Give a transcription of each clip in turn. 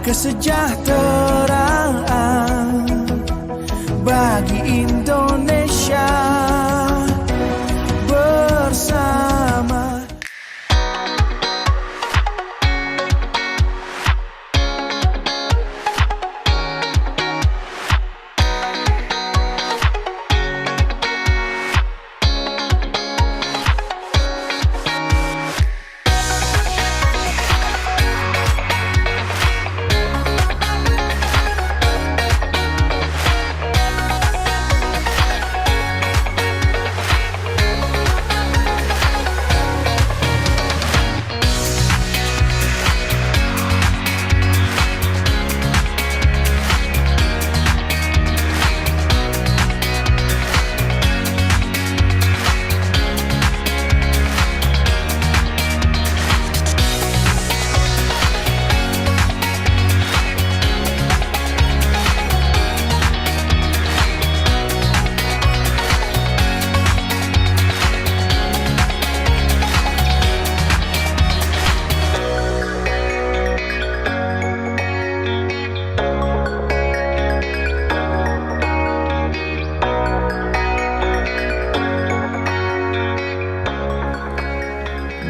kesejahteraan bagi Indonesia bersama.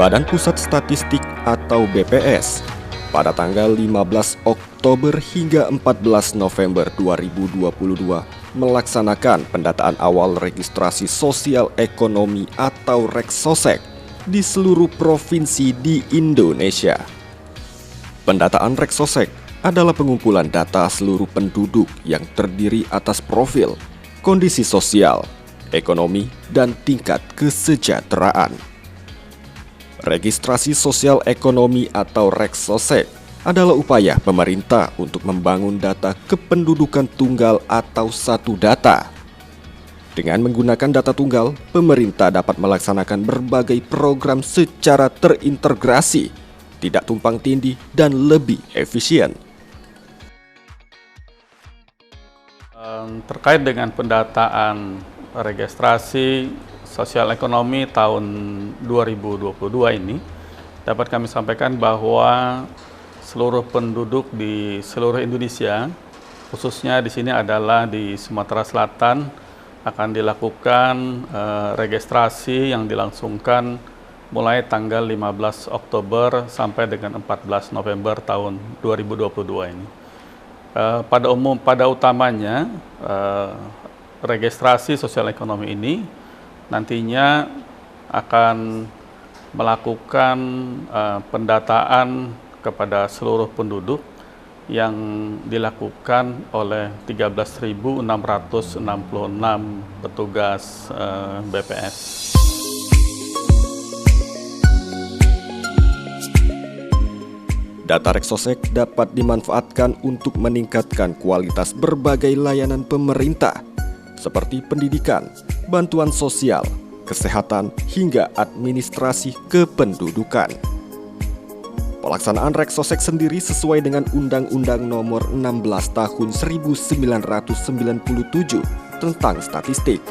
Badan Pusat Statistik atau BPS pada tanggal 15 Oktober hingga 14 November 2022 melaksanakan pendataan awal registrasi sosial ekonomi atau Reksosek di seluruh provinsi di Indonesia. Pendataan Reksosek adalah pengumpulan data seluruh penduduk yang terdiri atas profil, kondisi sosial, ekonomi, dan tingkat kesejahteraan. Registrasi sosial ekonomi atau Reksosek adalah upaya pemerintah untuk membangun data kependudukan tunggal atau satu data. Dengan menggunakan data tunggal, pemerintah dapat melaksanakan berbagai program secara terintegrasi, tidak tumpang tindih, dan lebih efisien. Terkait dengan pendataan registrasi sosial ekonomi tahun 2022 ini, dapat kami sampaikan bahwa seluruh penduduk di seluruh Indonesia, khususnya di sini adalah di Sumatera Selatan, akan dilakukan registrasi yang dilangsungkan mulai tanggal 15 Oktober sampai dengan 14 November tahun 2022 ini. Pada utamanya, registrasi sosial ekonomi ini nantinya akan melakukan pendataan kepada seluruh penduduk yang dilakukan oleh 13.666 petugas BPS. Data Reksosek dapat dimanfaatkan untuk meningkatkan kualitas berbagai layanan pemerintah seperti pendidikan, bantuan sosial, kesehatan, hingga administrasi kependudukan. Pelaksanaan Reksosek sendiri sesuai dengan Undang-Undang Nomor 16 Tahun 1997 tentang Statistik,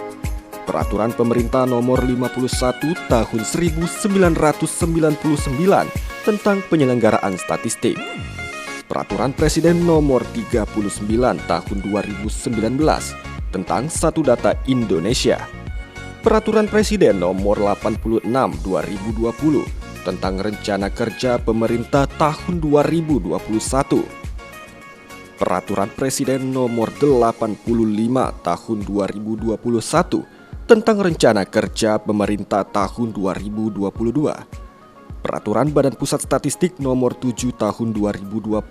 Peraturan Pemerintah Nomor 51 Tahun 1999 tentang Penyelenggaraan Statistik, Peraturan Presiden Nomor 39 Tahun 2019 tentang Satu Data Indonesia, Peraturan Presiden Nomor 86 2020 tentang Rencana Kerja Pemerintah tahun 2021, Peraturan Presiden Nomor 85 Tahun 2021 tentang Rencana Kerja Pemerintah tahun 2022, Peraturan Badan Pusat Statistik Nomor 7 Tahun 2020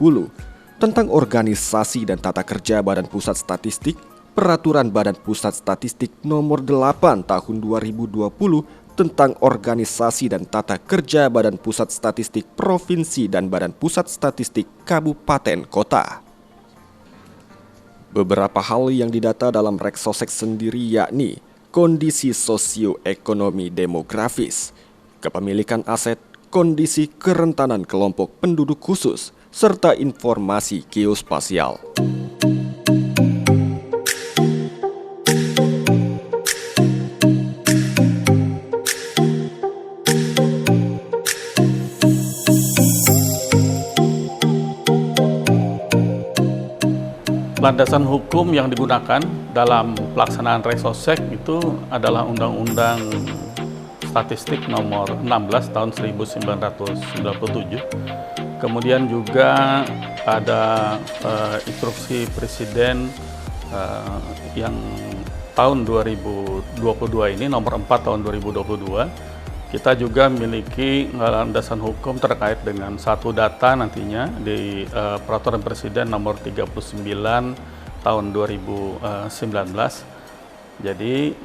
tentang Organisasi dan Tata Kerja Badan Pusat Statistik, Peraturan Badan Pusat Statistik Nomor 8 Tahun 2020 tentang Organisasi dan Tata Kerja Badan Pusat Statistik Provinsi dan Badan Pusat Statistik Kabupaten Kota. Beberapa hal yang didata dalam Reksosek sendiri yakni kondisi sosioekonomi demografis, kepemilikan aset, kondisi kerentanan kelompok penduduk khusus, serta informasi geospasial. Landasan hukum yang digunakan dalam pelaksanaan Reksosek itu adalah Undang-Undang Statistik nomor 16 tahun 1997. Kemudian juga ada instruksi Presiden yang tahun 2022 ini, nomor 4 tahun 2022. Kita juga memiliki landasan hukum terkait dengan satu data nantinya di Peraturan Presiden nomor 39 tahun 2019. Jadi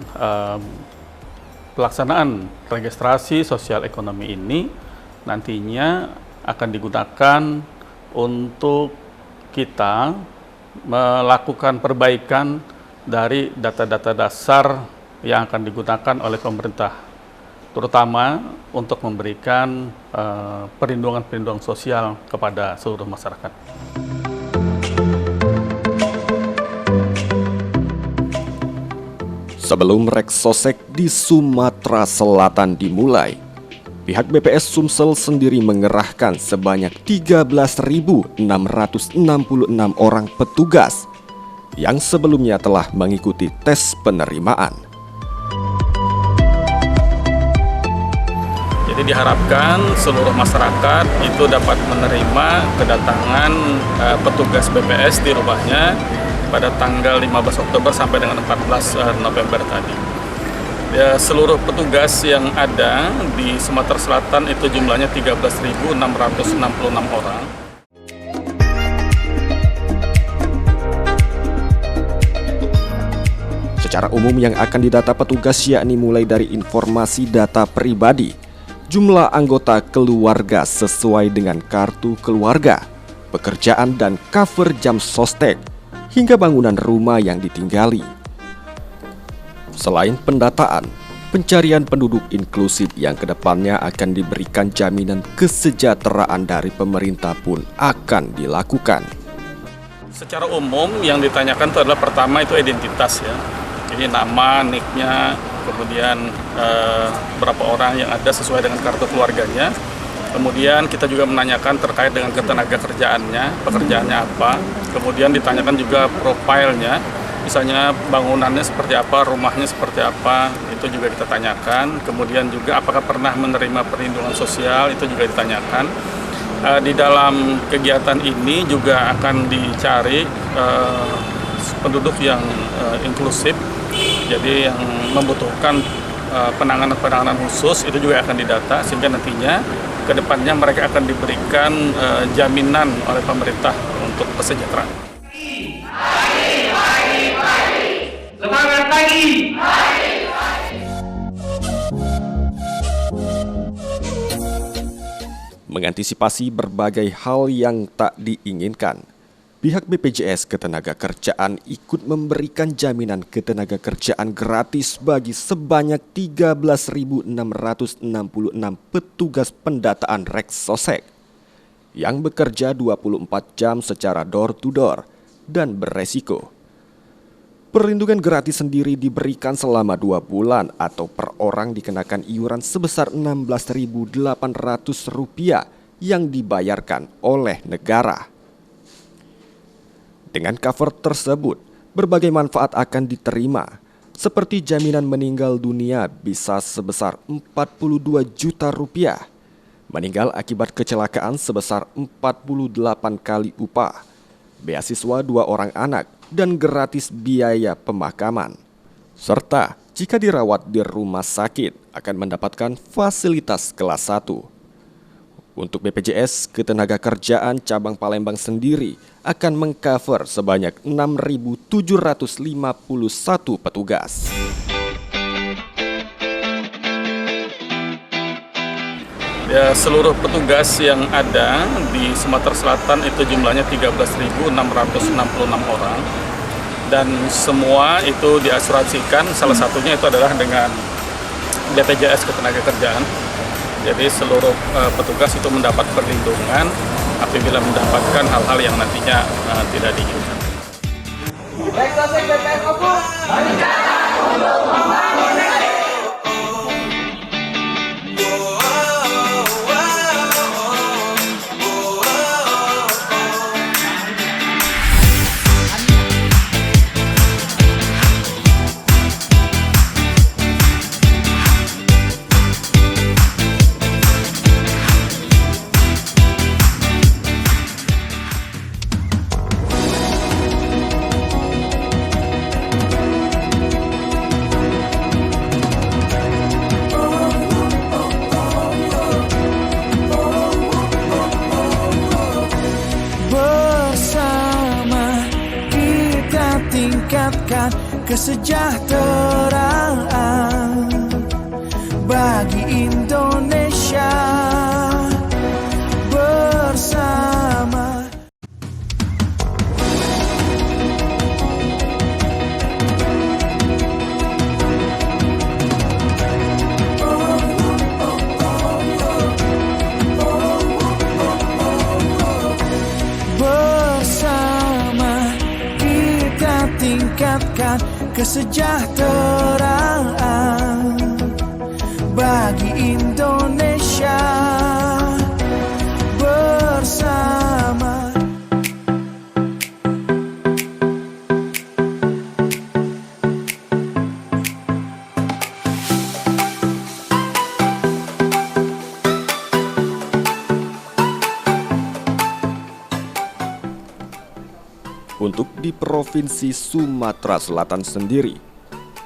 pelaksanaan registrasi sosial ekonomi ini nantinya akan digunakan untuk kita melakukan perbaikan dari data-data dasar yang akan digunakan oleh pemerintah, terutama untuk memberikan perlindungan sosial kepada seluruh masyarakat. Sebelum Reksosek di Sumatera Selatan dimulai, pihak BPS Sumsel sendiri mengerahkan sebanyak 13.666 orang petugas yang sebelumnya telah mengikuti tes penerimaan. Jadi diharapkan seluruh masyarakat itu dapat menerima kedatangan petugas BPS di rumahnya pada tanggal 15 Oktober sampai dengan 14 November tadi. Ya, seluruh petugas yang ada di Sumatera Selatan itu jumlahnya 13.666 orang. Secara umum yang akan didata petugas yakni mulai dari informasi data pribadi, jumlah anggota keluarga sesuai dengan kartu keluarga, pekerjaan dan cover jam sostek, hingga bangunan rumah yang ditinggali. Selain pendataan, pencarian penduduk inklusif yang kedepannya akan diberikan jaminan kesejahteraan dari pemerintah pun akan dilakukan. Secara umum yang ditanyakan itu adalah pertama itu identitas ya. Jadi nama, nicknya, kemudian berapa orang yang ada sesuai dengan kartu keluarganya. Kemudian kita juga menanyakan terkait dengan ketenaga kerjaannya, pekerjaannya apa. Kemudian ditanyakan juga profilnya, misalnya bangunannya seperti apa, rumahnya seperti apa, itu juga kita tanyakan. Kemudian juga apakah pernah menerima perlindungan sosial, itu juga ditanyakan. Di dalam kegiatan ini juga akan dicari penduduk yang inklusif, jadi yang membutuhkan penanganan khusus itu juga akan didata, sehingga nantinya ke depannya mereka akan diberikan jaminan oleh pemerintah untuk kesejahteraan. Semangat pagi! Mengantisipasi berbagai hal yang tak diinginkan, pihak BPJS Ketenagakerjaan ikut memberikan jaminan ketenagakerjaan gratis bagi sebanyak 13.666 petugas pendataan Reksosek yang bekerja 24 jam secara door-to-door dan beresiko. Perlindungan gratis sendiri diberikan selama 2 bulan atau per orang dikenakan iuran sebesar Rp16.800 yang dibayarkan oleh negara. Dengan cover tersebut, berbagai manfaat akan diterima, seperti jaminan meninggal dunia bisa sebesar Rp42 juta, meninggal akibat kecelakaan sebesar 48 kali upah, beasiswa 2 orang anak, dan gratis biaya pemakaman. Serta jika dirawat di rumah sakit akan mendapatkan fasilitas kelas 1. Untuk BPJS Ketenagakerjaan cabang Palembang sendiri akan mengcover sebanyak 6.751 petugas. Ya, seluruh petugas yang ada di Sumatera Selatan itu jumlahnya 13.666 orang, dan semua itu diasuransikan. Salah satunya itu adalah dengan BPJS Ketenagakerjaan. Jadi seluruh petugas itu mendapat perlindungan apabila mendapatkan hal-hal yang nantinya tidak diinginkan. Reksosek BPS Opus, berencana untuk membangun negeri. kesejahteraan bagi Indonesia bersama. Bersama kita tingkatkan kesejahteraan bagi Indonesia bersama. Untuk di Provinsi Sumatera Selatan sendiri,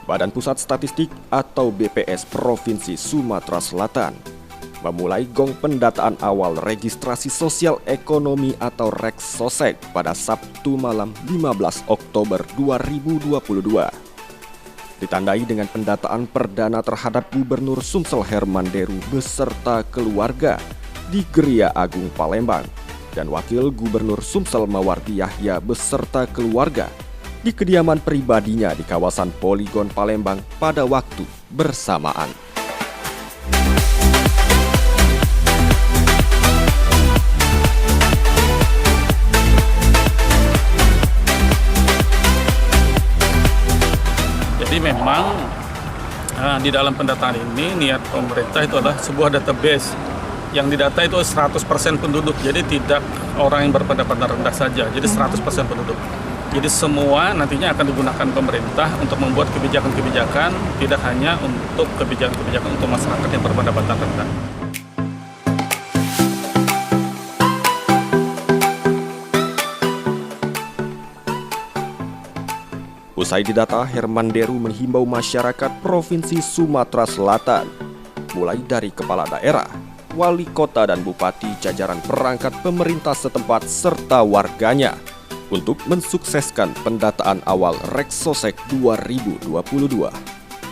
Badan Pusat Statistik atau BPS Provinsi Sumatera Selatan memulai gong pendataan awal registrasi sosial ekonomi atau Reksosek pada Sabtu malam 15 Oktober 2022. Ditandai dengan pendataan perdana terhadap Gubernur Sumsel Herman Deru beserta keluarga di Geria Agung Palembang dan Wakil Gubernur Sumsel Mawardi Yahya beserta keluarga di kediaman pribadinya di kawasan Poligon Palembang pada waktu bersamaan. Jadi memang di dalam pendataan ini niat pemerintah itu adalah sebuah database yang didata itu 100% penduduk, jadi tidak orang yang berpendapatan rendah saja, jadi 100% penduduk. Jadi semua nantinya akan digunakan pemerintah untuk membuat kebijakan-kebijakan, tidak hanya untuk kebijakan-kebijakan untuk masyarakat yang berpendapatan rendah. Usai didata, Herman Deru menghimbau masyarakat Provinsi Sumatera Selatan, mulai dari kepala daerah, wali kota dan bupati, jajaran perangkat pemerintah setempat serta warganya untuk mensukseskan pendataan awal Reksosek 2022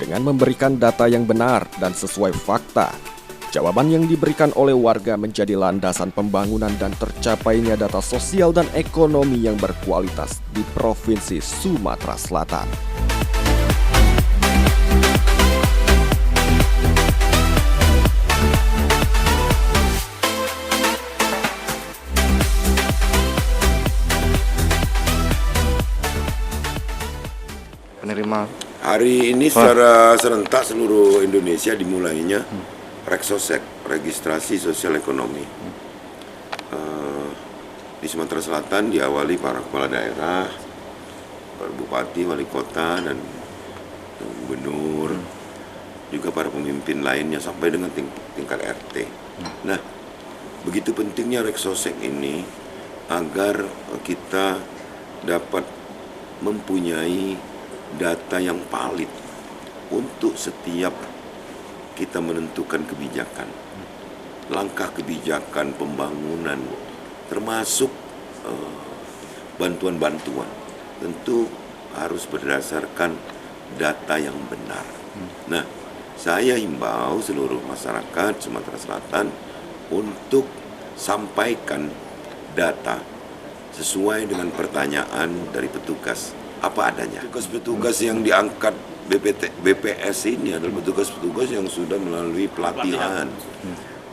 dengan memberikan data yang benar dan sesuai fakta. Jawaban yang diberikan oleh warga menjadi landasan pembangunan dan tercapainya data sosial dan ekonomi yang berkualitas di Provinsi Sumatera Selatan. Penerima hari ini secara serentak seluruh Indonesia dimulainya Reksosek, registrasi sosial ekonomi. Di Sumatera Selatan diawali para kepala daerah, para bupati, wali kota, dan gubernur, juga para pemimpin lainnya sampai dengan tingkat RT. Nah, begitu pentingnya Reksosek ini agar kita dapat mempunyai data yang valid untuk setiap kita menentukan kebijakan, langkah kebijakan pembangunan, termasuk bantuan-bantuan, tentu harus berdasarkan data yang benar. Nah, saya himbau seluruh masyarakat Sumatera Selatan untuk sampaikan data sesuai dengan pertanyaan dari petugas apa adanya. Petugas-petugas yang diangkat BPS ini adalah petugas-petugas yang sudah melalui pelatihan,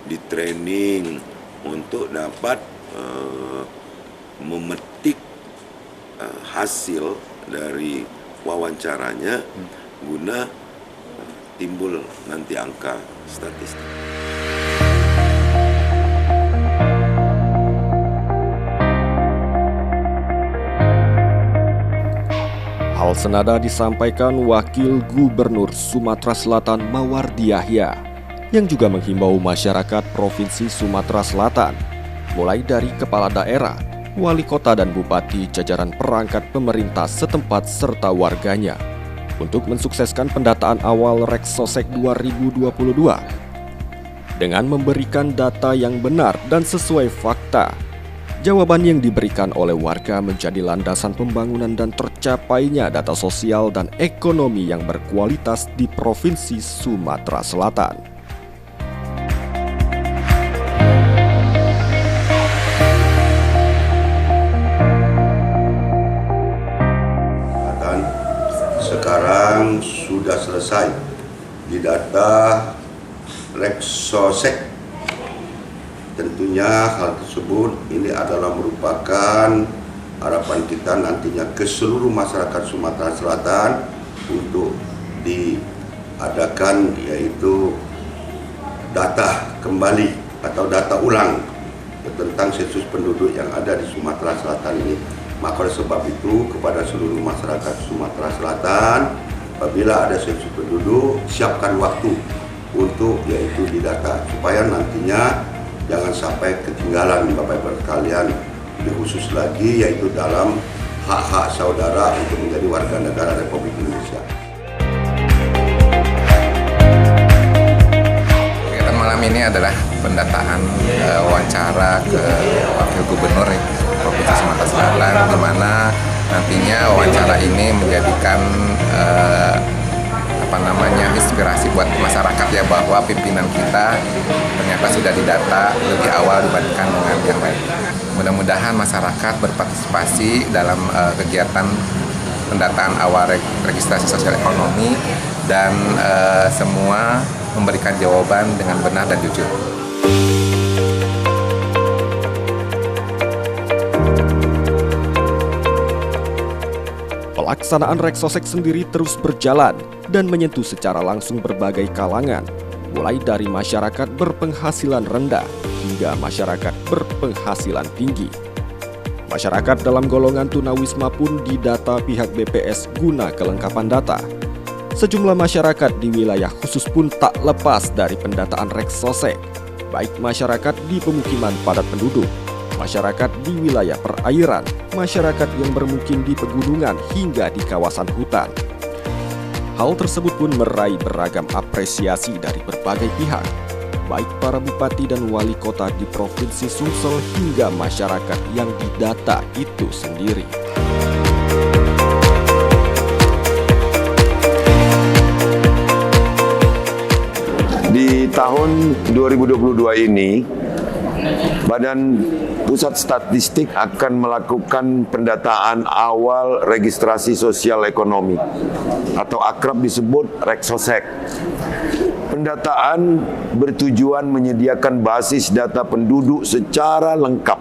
di training untuk dapat memetik hasil dari wawancaranya guna timbul nanti angka statistik. Hal senada disampaikan Wakil Gubernur Sumatera Selatan Mawardi Yahya yang juga menghimbau masyarakat Provinsi Sumatera Selatan, mulai dari kepala daerah, wali kota dan bupati, jajaran perangkat pemerintah setempat serta warganya untuk mensukseskan pendataan awal Reksosek 2022 dengan memberikan data yang benar dan sesuai fakta, Jawaban yang diberikan oleh warga menjadi landasan pembangunan dan tercapainya data sosial dan ekonomi yang berkualitas di Provinsi Sumatera Selatan. Dan sekarang sudah selesai didata Reksosek. Tentunya hal tersebut ini adalah merupakan harapan kita nantinya ke seluruh masyarakat Sumatera Selatan untuk diadakan yaitu data kembali atau data ulang tentang sensus penduduk yang ada di Sumatera Selatan ini. Maka oleh sebab itu kepada seluruh masyarakat Sumatera Selatan, apabila ada sensus penduduk, siapkan waktu untuk yaitu didata supaya nantinya jangan sampai ketinggalan Bapak Ibu sekalian, lebih khusus lagi yaitu dalam hak-hak saudara untuk menjadi warga negara Republik Indonesia. Kegiatan malam ini adalah pendataan wawancara ke Wakil Gubernur Provinsi Sumatera Selatan, di mana nantinya wawancara ini menjadikan inspirasi buat masyarakat ya, bahwa pimpinan kita ternyata sudah didata lebih awal dibandingkan dengan yang lain. Mudah-mudahan masyarakat berpartisipasi dalam kegiatan pendataan awal registrasi sosial ekonomi dan semua memberikan jawaban dengan benar dan jujur. Pelaksanaan Reksosek sendiri terus berjalan dan menyentuh secara langsung berbagai kalangan, mulai dari masyarakat berpenghasilan rendah hingga masyarakat berpenghasilan tinggi. Masyarakat dalam golongan tunawisma pun didata pihak BPS guna kelengkapan data. Sejumlah masyarakat di wilayah khusus pun tak lepas dari pendataan Reksosek, baik masyarakat di pemukiman padat penduduk, masyarakat di wilayah perairan, masyarakat yang bermukim di pegunungan hingga di kawasan hutan. Hal tersebut pun meraih beragam apresiasi dari berbagai pihak, baik para bupati dan wali kota di Provinsi Sumsel hingga masyarakat yang didata itu sendiri. Di tahun 2022 ini, Badan Pusat Statistik akan melakukan pendataan awal registrasi sosial ekonomi atau akrab disebut Reksosek. Pendataan bertujuan menyediakan basis data penduduk secara lengkap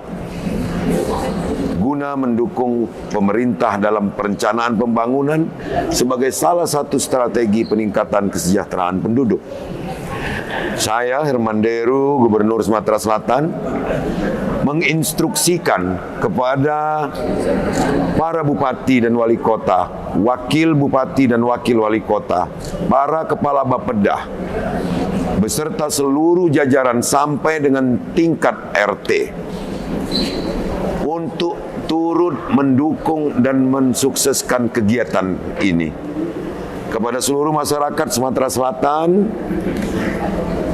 guna mendukung pemerintah dalam perencanaan pembangunan sebagai salah satu strategi peningkatan kesejahteraan penduduk. Saya, Herman Deru, Gubernur Sumatera Selatan, menginstruksikan kepada para bupati dan wali kota, wakil bupati dan wakil wali kota, para kepala bapeda, beserta seluruh jajaran sampai dengan tingkat RT, untuk turut mendukung dan mensukseskan kegiatan ini. Kepada seluruh masyarakat Sumatera Selatan,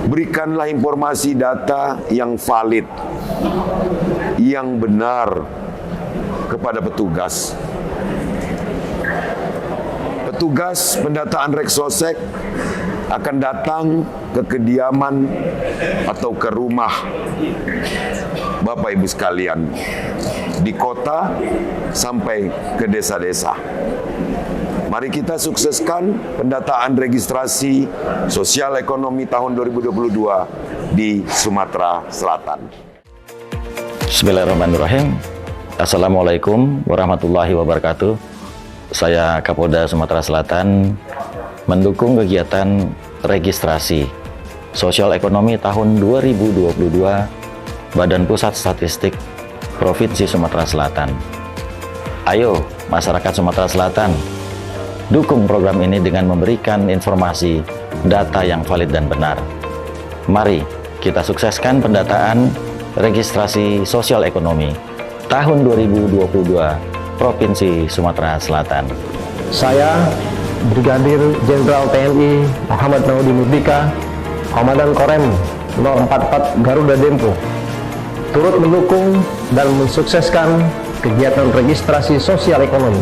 berikanlah informasi data yang valid, yang benar kepada petugas. Petugas pendataan Reksosek akan datang ke kediaman atau ke rumah Bapak Ibu sekalian, di kota sampai ke desa-desa. Mari kita sukseskan pendataan registrasi sosial ekonomi tahun 2022 di Sumatera Selatan. Bismillahirrahmanirrahim. Assalamualaikum warahmatullahi wabarakatuh. Saya Kapolda Sumatera Selatan mendukung kegiatan registrasi sosial ekonomi tahun 2022 Badan Pusat Statistik Provinsi Sumatera Selatan. Ayo masyarakat Sumatera Selatan, dukung program ini dengan memberikan informasi data yang valid dan benar. Mari kita sukseskan pendataan registrasi sosial ekonomi tahun 2022 Provinsi Sumatera Selatan. Saya Brigadir Jenderal TNI Muhammad Naudi Murdika, Komandan Korem 044 Garuda Dempo, turut mendukung dan mensukseskan kegiatan registrasi sosial ekonomi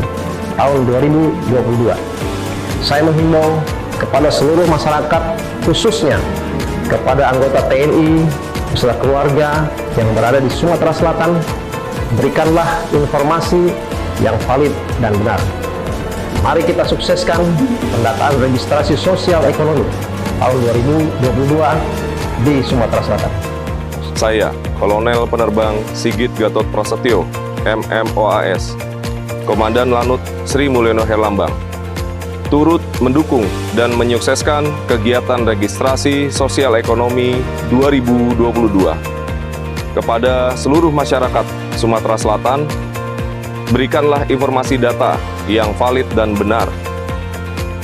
tahun 2022. Saya menghimbau kepada seluruh masyarakat, khususnya kepada anggota TNI beserta keluarga yang berada di Sumatera Selatan, berikanlah informasi yang valid dan benar. Mari kita sukseskan pendataan registrasi sosial ekonomi tahun 2022 di Sumatera Selatan. Saya, Kolonel Penerbang Sigit Gatot Prasetyo, MMOAS, Komandan Lanut Sri Mulyono Herlambang, turut mendukung dan menyukseskan kegiatan registrasi sosial ekonomi 2022. Kepada seluruh masyarakat Sumatera Selatan, berikanlah informasi data yang valid dan benar.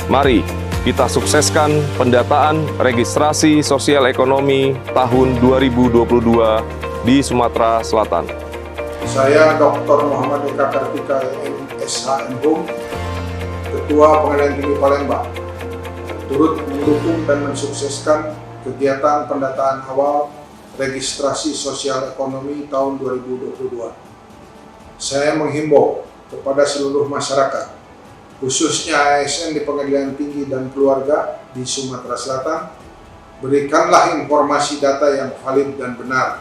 Mari kita sukseskan pendataan registrasi sosial ekonomi tahun 2022 di Sumatera Selatan. Saya Dr. Muhammad Eka Kartika, SHMHum, Ketua Pengadilan Tinggi Palembang, turut mendukung dan mensukseskan kegiatan pendataan awal registrasi sosial ekonomi tahun 2022. Saya menghimbau kepada seluruh masyarakat, khususnya ASN di Pengadilan Tinggi dan Keluarga di Sumatera Selatan, berikanlah informasi data yang valid dan benar.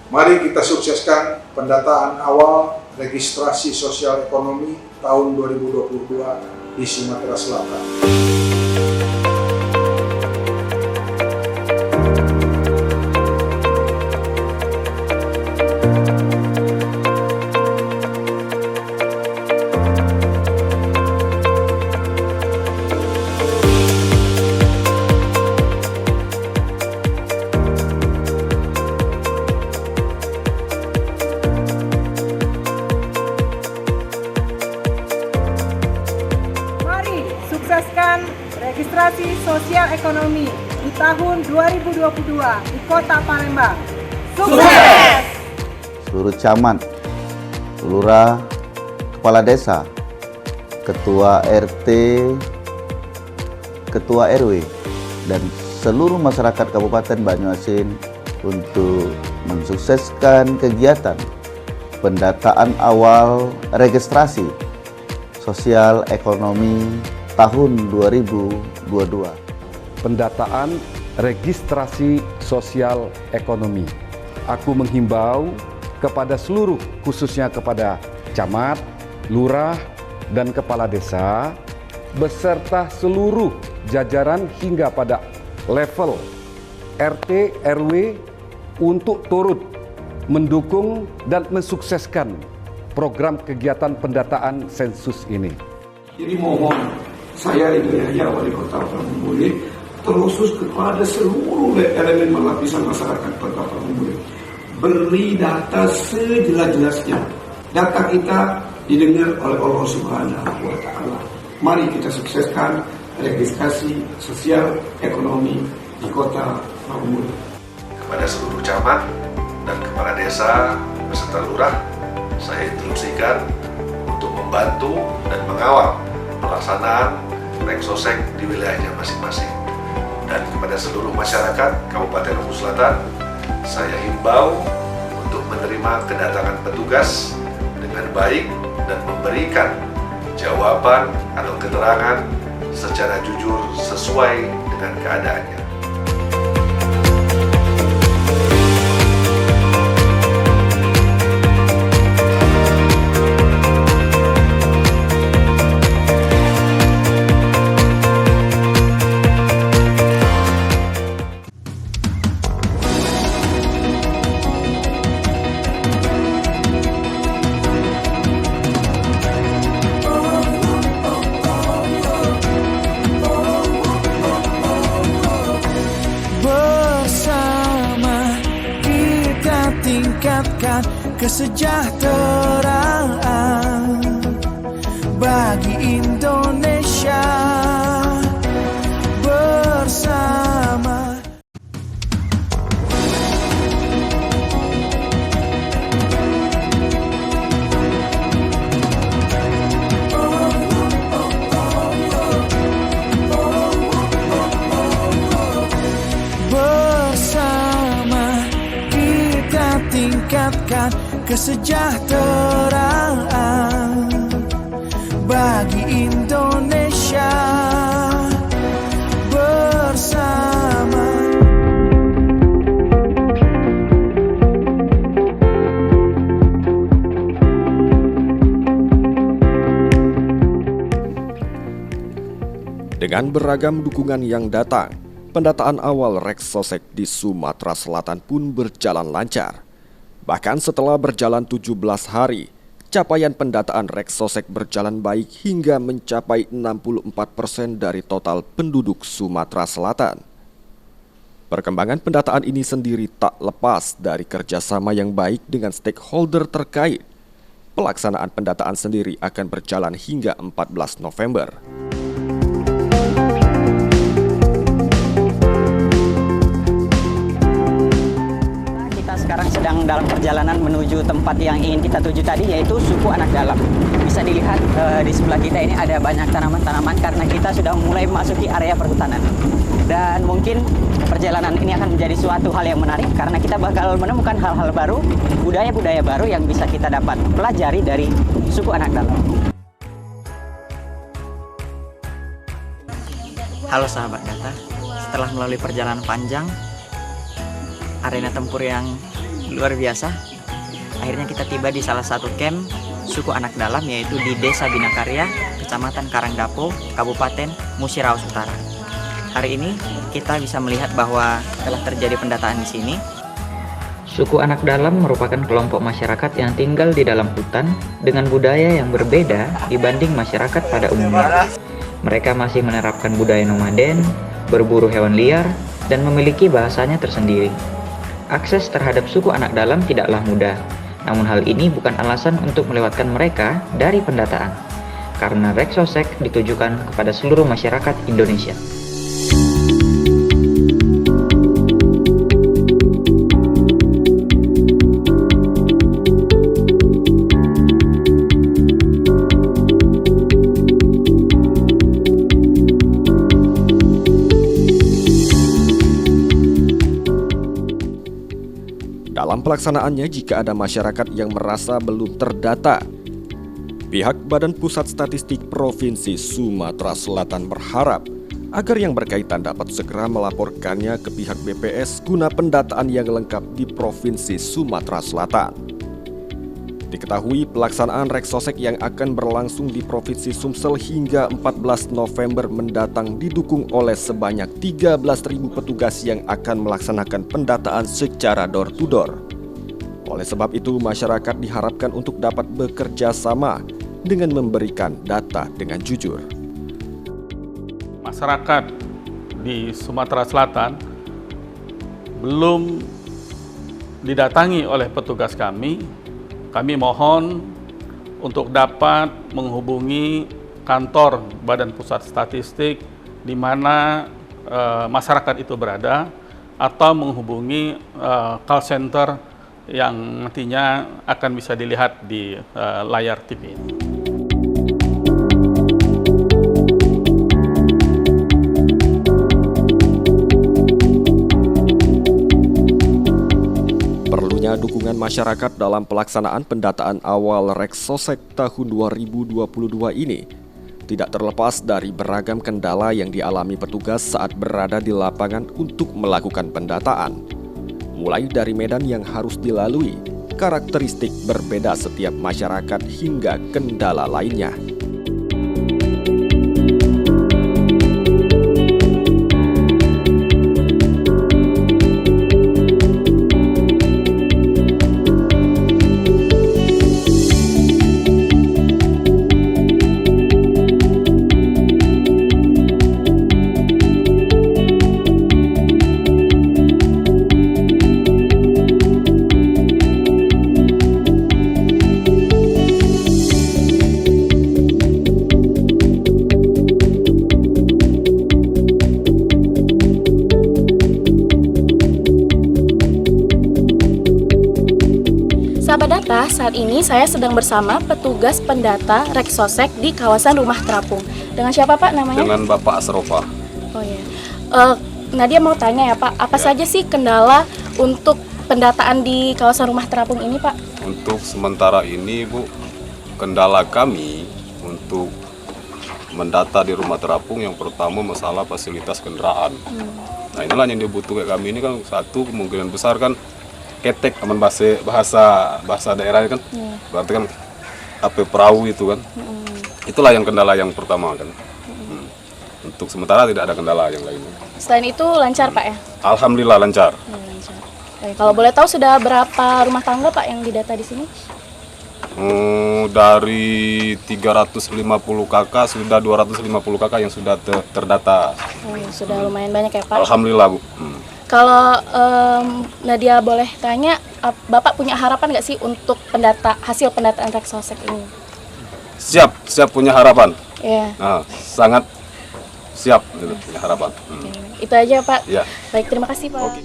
Mari kita sukseskan pendataan awal registrasi sosial ekonomi tahun 2022 di Sumatera Selatan. Sukseskan registrasi sosial ekonomi di tahun 2022 di Kota Palembang. Sukses! Seluruh camat, lurah, kepala desa, ketua RT, ketua RW, dan seluruh masyarakat Kabupaten Banyuasin untuk mensukseskan kegiatan pendataan awal registrasi sosial ekonomi tahun 2022. Pendataan registrasi sosial ekonomi. Aku menghimbau kepada seluruh, khususnya kepada camat, lurah, dan kepala desa, beserta seluruh jajaran hingga pada level RT, RW untuk turut mendukung dan mensukseskan program kegiatan pendataan sensus ini. Jadi mohon saya Yahya Wali Kota Palembang terkhusus kepada seluruh elemen lapisan masyarakat Kota Palembang, beri data sejelas-jelasnya. Data kita didengar oleh Allah Subhanahu wa Ta'ala. Mari kita sukseskan registrasi sosial ekonomi di Kota Palembang. Kepada seluruh camat dan kepala desa beserta lurah, saya instruksikan untuk membantu dan mengawal pelaksanaan Reksosek di wilayahnya masing-masing. Dan kepada seluruh masyarakat Kabupaten Oku Selatan, saya himbau untuk menerima kedatangan petugas dengan baik dan memberikan jawaban atau keterangan secara jujur sesuai dengan keadaannya. Tingkatkan kesejahteraan bagi Indonesia bersama. Bersama kita tingkatkan tingkatkan kesejahteraan bagi Indonesia bersama. Dengan beragam dukungan yang datang, pendataan awal Reksosek di Sumatera Selatan pun berjalan lancar. Bahkan setelah berjalan 17 hari, capaian pendataan Reksosek berjalan baik hingga mencapai 64% dari total penduduk Sumatera Selatan. Perkembangan pendataan ini sendiri tak lepas dari kerjasama yang baik dengan stakeholder terkait. Pelaksanaan pendataan sendiri akan berjalan hingga 14 November. Sekarang sedang dalam perjalanan menuju tempat yang ingin kita tuju tadi, yaitu suku anak dalam. Bisa dilihat di sebelah kita ini ada banyak tanaman-tanaman karena kita sudah mulai memasuki area perhutanan. Dan mungkin perjalanan ini akan menjadi suatu hal yang menarik karena kita bakal menemukan hal-hal baru, budaya-budaya baru yang bisa kita dapat pelajari dari suku anak dalam. Halo sahabat data, setelah melalui perjalanan panjang, arena tempur yang luar biasa, akhirnya kita tiba di salah satu camp suku anak dalam, yaitu di Desa Binakarya, Kecamatan Karangdapo, Kabupaten Musiraus Utara. Hari ini kita bisa melihat bahwa telah terjadi pendataan di sini. Suku anak dalam merupakan kelompok masyarakat yang tinggal di dalam hutan dengan budaya yang berbeda dibanding masyarakat pada umumnya. Mereka masih menerapkan budaya nomaden, berburu hewan liar, dan memiliki bahasanya tersendiri. Akses terhadap suku anak dalam tidaklah mudah, namun hal ini bukan alasan untuk melewatkan mereka dari pendataan, karena Reksosek ditujukan kepada seluruh masyarakat Indonesia. Dalam pelaksanaannya, jika ada masyarakat yang merasa belum terdata, pihak Badan Pusat Statistik Provinsi Sumatera Selatan berharap agar yang berkaitan dapat segera melaporkannya ke pihak BPS guna pendataan yang lengkap di Provinsi Sumatera Selatan. Diketahui pelaksanaan Reksosek yang akan berlangsung di Provinsi Sumsel hingga 14 November mendatang didukung oleh sebanyak 13.000 petugas yang akan melaksanakan pendataan secara door-to-door. Oleh sebab itu, masyarakat diharapkan untuk dapat bekerja sama dengan memberikan data dengan jujur. Masyarakat di Sumatera Selatan belum didatangi oleh petugas kami mohon untuk dapat menghubungi kantor Badan Pusat Statistik di mana masyarakat itu berada, atau menghubungi call center yang nantinya akan bisa dilihat di layar TV. Perlunya dukungan masyarakat dalam pelaksanaan pendataan awal Reksosek tahun 2022 ini tidak terlepas dari beragam kendala yang dialami petugas saat berada di lapangan untuk melakukan pendataan. Mulai dari medan yang harus dilalui, karakteristik berbeda setiap masyarakat hingga kendala lainnya. Sahabat data, saat ini saya sedang bersama petugas pendata Reksosek di kawasan Rumah Terapung. Dengan siapa Pak namanya? Dengan Bapak Asrofa. Oh ya. Nadia mau tanya ya Pak, apa saja sih kendala untuk pendataan di kawasan rumah terapung ini, Pak? Untuk sementara ini, Bu, kendala kami untuk mendata di rumah terapung yang pertama masalah fasilitas kendaraan. Nah, inilah yang dibutuhkan kami ini kan, satu kemungkinan besar kan ketek aman bahasa daerahnya kan. Berarti kan apa perahu itu kan. Itulah yang kendala yang pertama kan. Untuk sementara tidak ada kendala yang lainnya. Selain itu lancar, Pak, ya? Alhamdulillah lancar. Lancar. Baik, kalau boleh tahu sudah berapa rumah tangga, Pak, yang didata di sini? Dari 350 KK sudah 250 KK yang sudah terdata. Sudah lumayan banyak ya, Pak? Alhamdulillah, Bu. Kalau Nadia boleh tanya, Bapak punya harapan nggak sih untuk hasil pendataan Reksosek ini? Siap punya harapan. Iya. Nah, sangat siap gitu, punya harapan. Itu aja, Pak. Ya. Baik, terima kasih, Pak.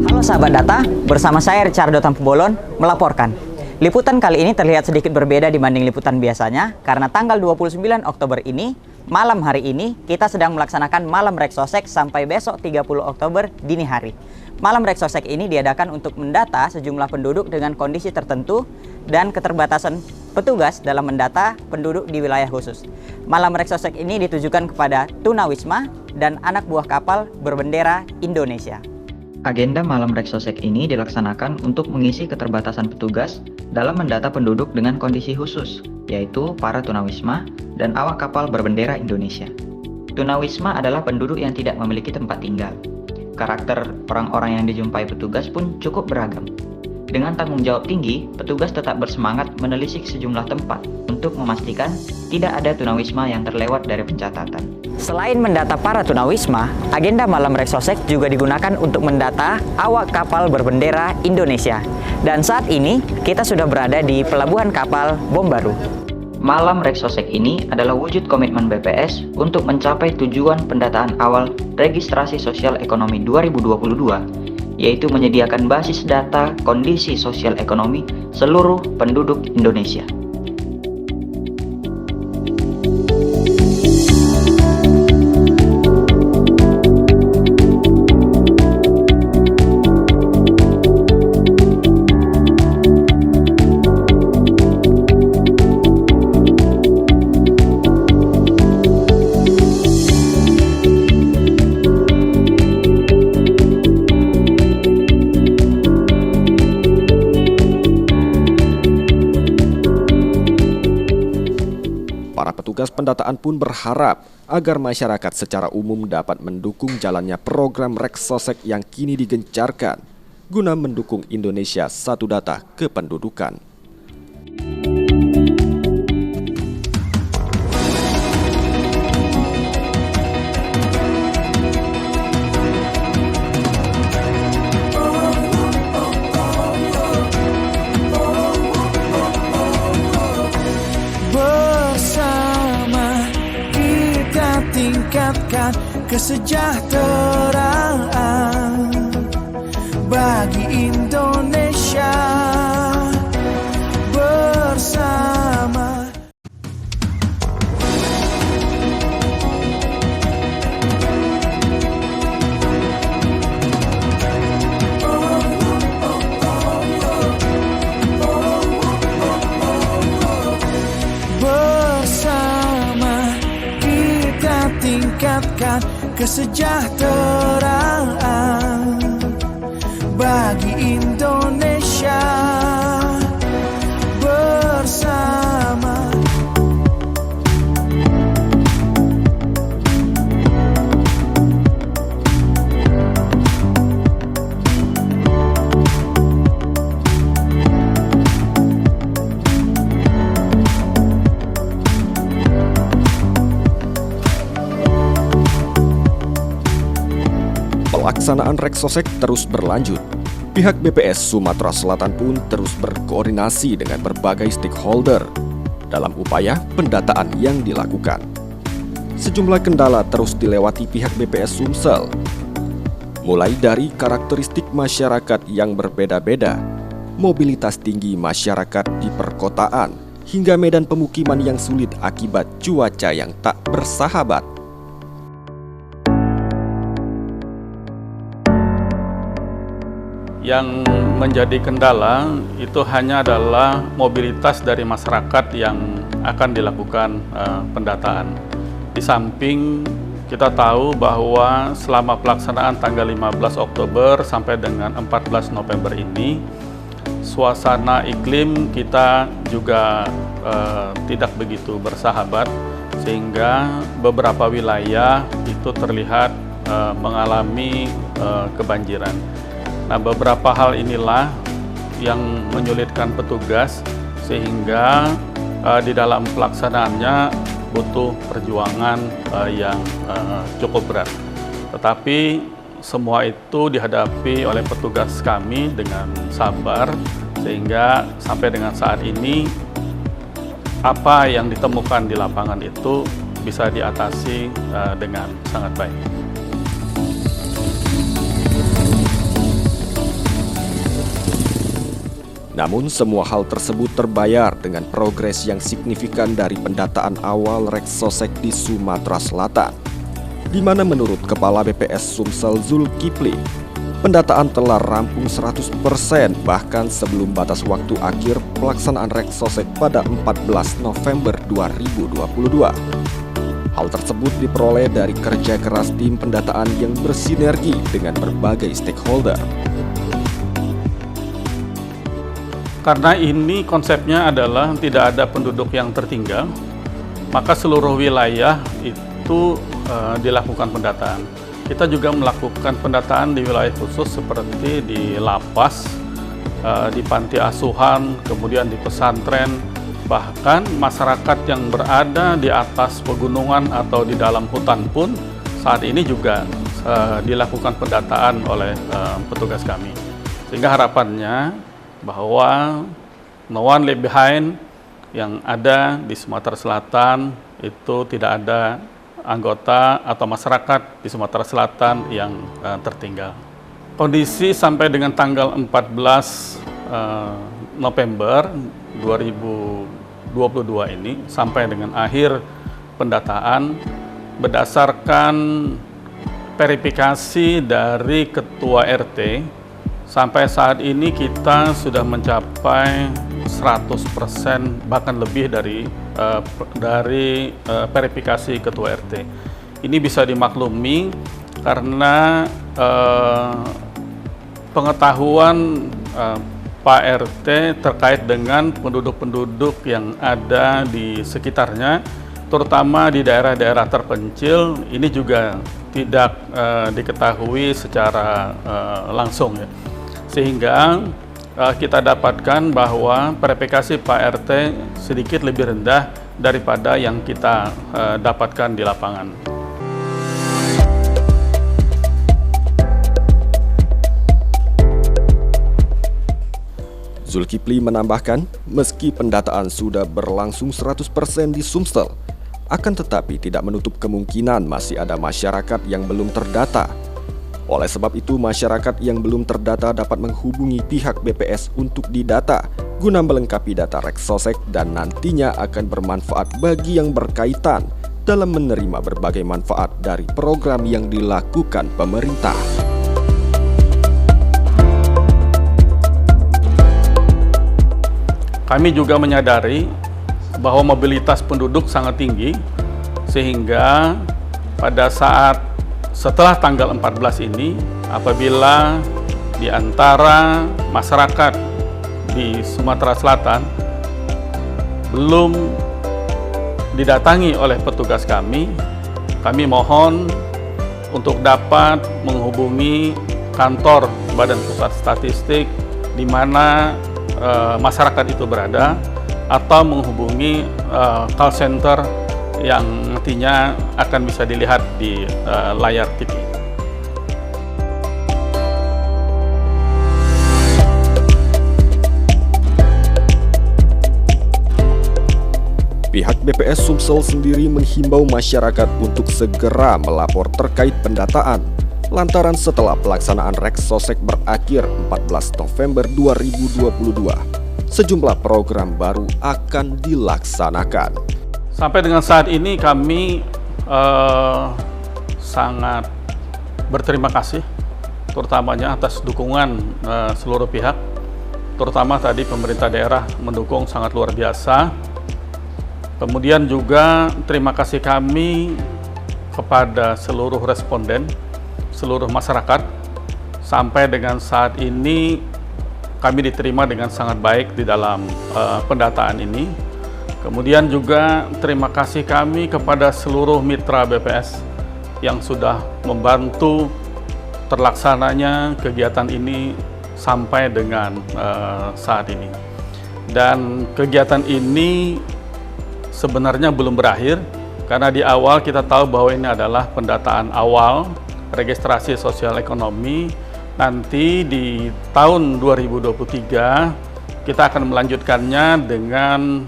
Halo sahabat data, bersama saya Richardo Tampubolon melaporkan. Liputan kali ini terlihat sedikit berbeda dibanding liputan biasanya karena tanggal 29 Oktober ini, malam hari ini, kita sedang melaksanakan Malam Reksosek sampai besok 30 Oktober dini hari. Malam Reksosek ini diadakan untuk mendata sejumlah penduduk dengan kondisi tertentu dan keterbatasan petugas dalam mendata penduduk di wilayah khusus. Malam Reksosek ini ditujukan kepada tunawisma dan anak buah kapal berbendera Indonesia. Agenda Malam Reksosek ini dilaksanakan untuk mengisi keterbatasan petugas dalam mendata penduduk dengan kondisi khusus, yaitu para tunawisma dan awak kapal berbendera Indonesia. Tunawisma adalah penduduk yang tidak memiliki tempat tinggal. Karakter orang-orang yang dijumpai petugas pun cukup beragam. Dengan tanggung jawab tinggi, petugas tetap bersemangat menelisik sejumlah tempat untuk memastikan tidak ada tunawisma yang terlewat dari pencatatan. Selain mendata para tunawisma, agenda Malam Reksosek juga digunakan untuk mendata awak kapal berbendera Indonesia. Dan saat ini, kita sudah berada di Pelabuhan Kapal Bom Baru. Malam Reksosek ini adalah wujud komitmen BPS untuk mencapai tujuan pendataan awal Registrasi Sosial Ekonomi 2022, yaitu menyediakan basis data kondisi sosial ekonomi seluruh penduduk Indonesia. Petugas pendataan pun berharap agar masyarakat secara umum dapat mendukung jalannya program Reksosek yang kini digencarkan guna mendukung Indonesia Satu Data Kependudukan. Tingkatkan kesejahteraan bagi Indonesia bersama. Tingkatkan kesejahteraan bagi Indonesia bersama. Pelaksanaan Reksosek terus berlanjut. Pihak BPS Sumatera Selatan pun terus berkoordinasi dengan berbagai stakeholder dalam upaya pendataan yang dilakukan. Sejumlah kendala terus dilewati pihak BPS Sumsel, mulai dari karakteristik masyarakat yang berbeda-beda, mobilitas tinggi masyarakat di perkotaan, hingga medan pemukiman yang sulit akibat cuaca yang tak bersahabat. Yang menjadi kendala itu hanya adalah mobilitas dari masyarakat yang akan dilakukan pendataan. Di samping kita tahu bahwa selama pelaksanaan tanggal 15 Oktober sampai dengan 14 November ini, suasana iklim kita juga tidak begitu bersahabat, sehingga beberapa wilayah itu terlihat mengalami kebanjiran. Nah, beberapa hal inilah yang menyulitkan petugas, sehingga di dalam pelaksanaannya butuh perjuangan yang cukup berat. Tetapi semua itu dihadapi oleh petugas kami dengan sabar, sehingga sampai dengan saat ini apa yang ditemukan di lapangan itu bisa diatasi dengan sangat baik. Namun semua hal tersebut terbayar dengan progres yang signifikan dari pendataan awal Reksosek di Sumatera Selatan, di mana menurut Kepala BPS Sumsel Zulkifli, pendataan telah rampung 100% bahkan sebelum batas waktu akhir pelaksanaan Reksosek pada 14 November 2022. Hal tersebut diperoleh dari kerja keras tim pendataan yang bersinergi dengan berbagai stakeholder. Karena ini konsepnya adalah tidak ada penduduk yang tertinggal, maka seluruh wilayah itu dilakukan pendataan. Kita juga melakukan pendataan di wilayah khusus seperti di lapas, di panti asuhan, kemudian di pesantren, bahkan masyarakat yang berada di atas pegunungan atau di dalam hutan pun saat ini juga dilakukan pendataan oleh petugas kami. Sehingga harapannya bahwa no one left behind yang ada di Sumatera Selatan itu tidak ada anggota atau masyarakat di Sumatera Selatan yang tertinggal. Kondisi sampai dengan tanggal 14 November 2022 ini sampai dengan akhir pendataan berdasarkan verifikasi dari Ketua RT, sampai saat ini kita sudah mencapai 100% bahkan lebih dari verifikasi Ketua RT. Ini bisa dimaklumi karena pengetahuan Pak RT terkait dengan penduduk-penduduk yang ada di sekitarnya, terutama di daerah-daerah terpencil, ini juga tidak diketahui secara langsung ya. Sehingga kita dapatkan bahwa verifikasi Pak RT sedikit lebih rendah daripada yang kita dapatkan di lapangan. Zulkifli menambahkan, meski pendataan sudah berlangsung 100% di Sumsel, akan tetapi tidak menutup kemungkinan masih ada masyarakat yang belum terdata. Oleh sebab itu, masyarakat yang belum terdata dapat menghubungi pihak BPS untuk didata guna melengkapi data Reksosek dan nantinya akan bermanfaat bagi yang berkaitan dalam menerima berbagai manfaat dari program yang dilakukan pemerintah. Kami juga menyadari bahwa mobilitas penduduk sangat tinggi, sehingga pada saat setelah tanggal 14 ini, apabila di antara masyarakat di Sumatera Selatan belum didatangi oleh petugas kami mohon untuk dapat menghubungi kantor Badan Pusat Statistik di mana masyarakat itu berada, atau menghubungi call center yang nantinya akan bisa dilihat di layar TV. Pihak BPS Sumsel sendiri menghimbau masyarakat untuk segera melapor terkait pendataan lantaran setelah pelaksanaan Reksosek berakhir 14 November 2022, sejumlah program baru akan dilaksanakan. Sampai dengan saat ini kami sangat berterima kasih, terutamanya atas dukungan seluruh pihak, terutama tadi pemerintah daerah mendukung sangat luar biasa. Kemudian juga terima kasih kami kepada seluruh responden, seluruh masyarakat. Sampai dengan saat ini kami diterima dengan sangat baik di dalam pendataan ini. Kemudian juga terima kasih kami kepada seluruh mitra BPS yang sudah membantu terlaksananya kegiatan ini sampai dengan saat ini. Dan kegiatan ini sebenarnya belum berakhir, karena di awal kita tahu bahwa ini adalah pendataan awal registrasi sosial ekonomi. Nanti di tahun 2023 kita akan melanjutkannya dengan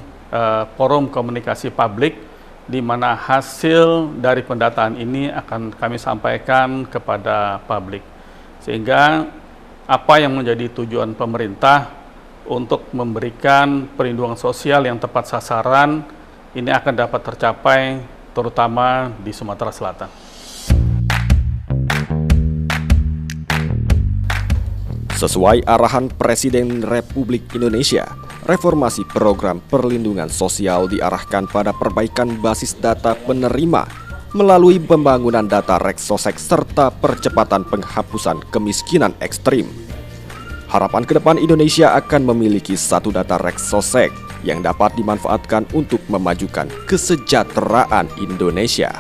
forum komunikasi publik, di mana hasil dari pendataan ini akan kami sampaikan kepada publik. Sehingga apa yang menjadi tujuan pemerintah untuk memberikan perlindungan sosial yang tepat sasaran ini akan dapat tercapai terutama di Sumatera Selatan. Sesuai arahan Presiden Republik Indonesia, reformasi program perlindungan sosial diarahkan pada perbaikan basis data penerima melalui pembangunan data Reksosek serta percepatan penghapusan kemiskinan ekstrim. Harapan ke depan Indonesia akan memiliki satu data Reksosek yang dapat dimanfaatkan untuk memajukan kesejahteraan Indonesia.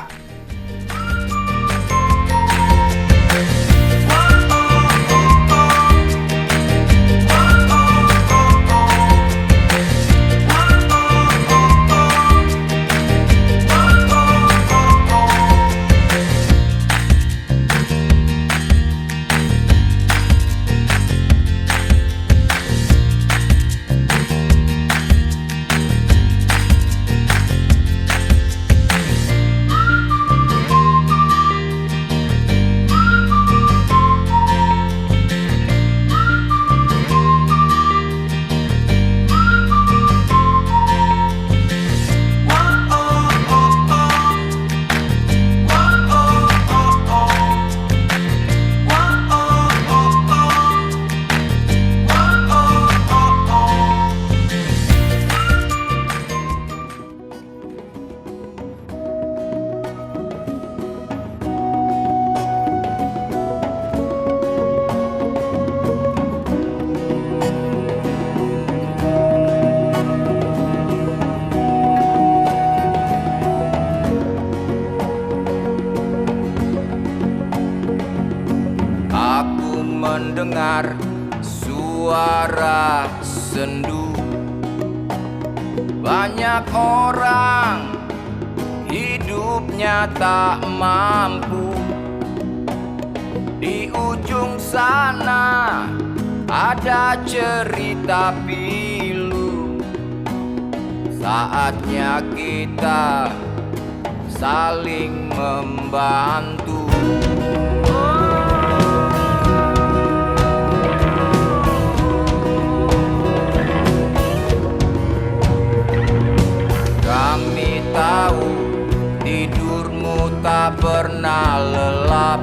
Mendengar suara sendu, banyak orang hidupnya tak mampu. Di ujung sana ada cerita pilu. Saatnya kita saling membantu. Kami tahu tidurmu tak pernah lelap,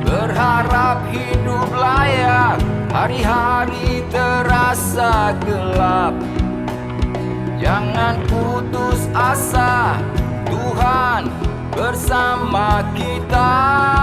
berharap hidup layak, hari-hari terasa gelap. Jangan putus asa, Tuhan bersama kita.